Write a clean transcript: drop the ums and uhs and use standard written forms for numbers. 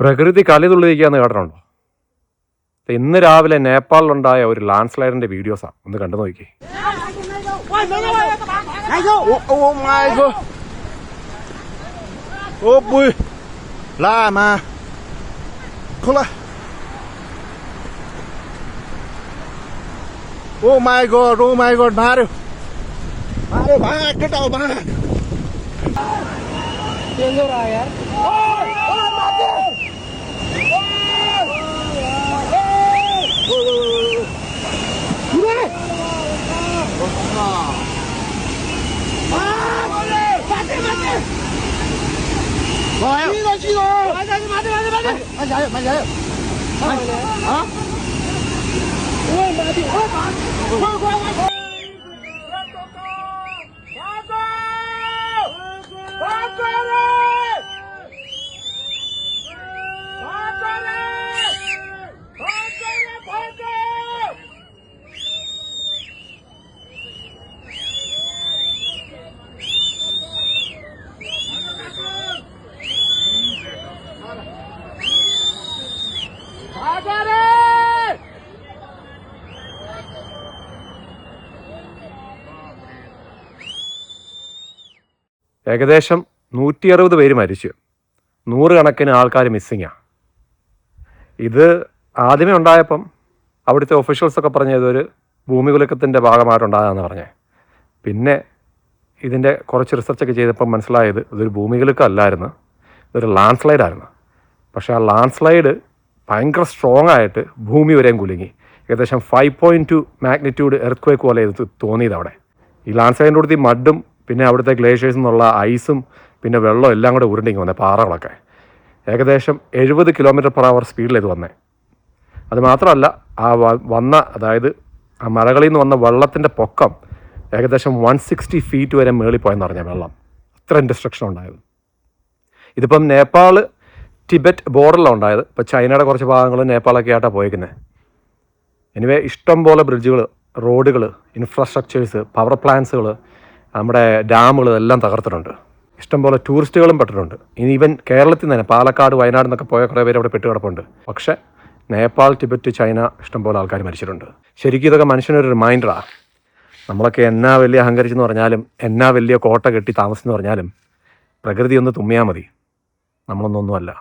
പ്രകൃതി കലിതുള്ളിരിക്കുകയെന്ന് കേട്ടിട്ടുണ്ടോ? ഇന്ന് രാവിലെ നേപ്പാളിലുണ്ടായ ഒരു ലാൻഡ് സ്ലൈഡിന്റെ വീഡിയോസാണ്, ഒന്ന് കണ്ടു നോക്കി. Oh my god, Mario. Mario, भाग, get out, भाग. चलो रहा यार. ഏകദേശം 160 പേര് മരിച്ചു, 100 കണക്കിന് ആൾക്കാർ മിസ്സിങ്ങാണ്. ഇത് ആദ്യമേ ഉണ്ടായപ്പം അവിടുത്തെ ഒഫീഷ്യൽസൊക്കെ പറഞ്ഞത് ഇതൊരു ഭൂമികുലുക്കത്തിൻ്റെ ഭാഗമായിട്ടുണ്ടാകാമെന്ന് പറഞ്ഞേ. പിന്നെ ഇതിൻ്റെ കുറച്ച് റിസർച്ചൊക്കെ ചെയ്തപ്പം മനസ്സിലായത് ഇതൊരു ഭൂമികുലുക്കം അല്ലായിരുന്നു, ഇതൊരു ലാൻഡ് സ്ലൈഡായിരുന്നു. പക്ഷേ ആ ലാൻഡ് സ്ലൈഡ് ഭയങ്കര സ്ട്രോങ് ആയിട്ട് ഭൂമി വരെയും കുലുങ്ങി. ഏകദേശം 5.2 മാഗ്നിറ്റ്യൂഡ് എർത്ത്ക്വേക്ക് പോലെ ഇത് തോന്നിയത് അവിടെ. ഈ ലാൻഡ് സ്ലൈഡിൻ്റെ കൂടെ ഈ മഡും പിന്നെ അവിടുത്തെ ഗ്ലേഷ്യേഴ്സിൽ നിന്നുള്ള ഐസും പിന്നെ വെള്ളം എല്ലാം കൂടെ ഉരുണ്ടിങ്ങി വന്നേ, പാറകളൊക്കെ. ഏകദേശം 70 km/h സ്പീഡിൽ ഇത് വന്നേ. അത് മാത്രമല്ല, ആ അതായത് ആ മലകളിൽ നിന്ന് വന്ന വെള്ളത്തിൻ്റെ പൊക്കം ഏകദേശം 160 feet വരെ മേളിൽ പോയെന്ന് പറഞ്ഞാൽ വെള്ളം. അത്ര ഡിസ്ട്രക്ഷൻ ഉണ്ടായത്. ഇതിപ്പം നേപ്പാൾ ടിബറ്റ് ബോർഡറിലാണ് ഉണ്ടായത്. ഇപ്പോൾ ചൈനയുടെ കുറച്ച് ഭാഗങ്ങൾ നേപ്പാളൊക്കെ ആയിട്ടാണ് പോയേക്കുന്നത്. എനിവേ ഇഷ്ടം പോലെ ബ്രിഡ്ജുകൾ, റോഡുകൾ, ഇൻഫ്രാസ്ട്രക്ചേഴ്സ്, പവർ പ്ലാന്റ്സുകൾ, നമ്മുടെ ഡാമുകൾ എല്ലാം തകർത്തിട്ടുണ്ട്. ഇഷ്ടംപോലെ ടൂറിസ്റ്റുകളും പെട്ടിട്ടുണ്ട്. ഇനി ഈവൻ കേരളത്തിൽ നിന്ന് തന്നെ പാലക്കാട്, വയനാട് എന്നൊക്കെ പോയ കുറേ പേര് അവിടെ പെട്ട് കിടപ്പുണ്ട്. പക്ഷേ നേപ്പാൾ, ടിബറ്റ്, ചൈന ഇഷ്ടംപോലെ ആൾക്കാർ മരിച്ചിട്ടുണ്ട്. ശരിക്കും ഇതൊക്കെ മനുഷ്യനൊരു റിമൈൻഡറാണ്. നമ്മളൊക്കെ എന്നാ വലിയ അഹങ്കരിച്ചെന്ന് പറഞ്ഞാലും, എന്നാ വലിയ കോട്ട കെട്ടി താമസിച്ചെന്ന് പറഞ്ഞാലും, പ്രകൃതി ഒന്ന് തുമ്മിയാൽ മതി, നമ്മളൊന്നൊന്നുമല്ല.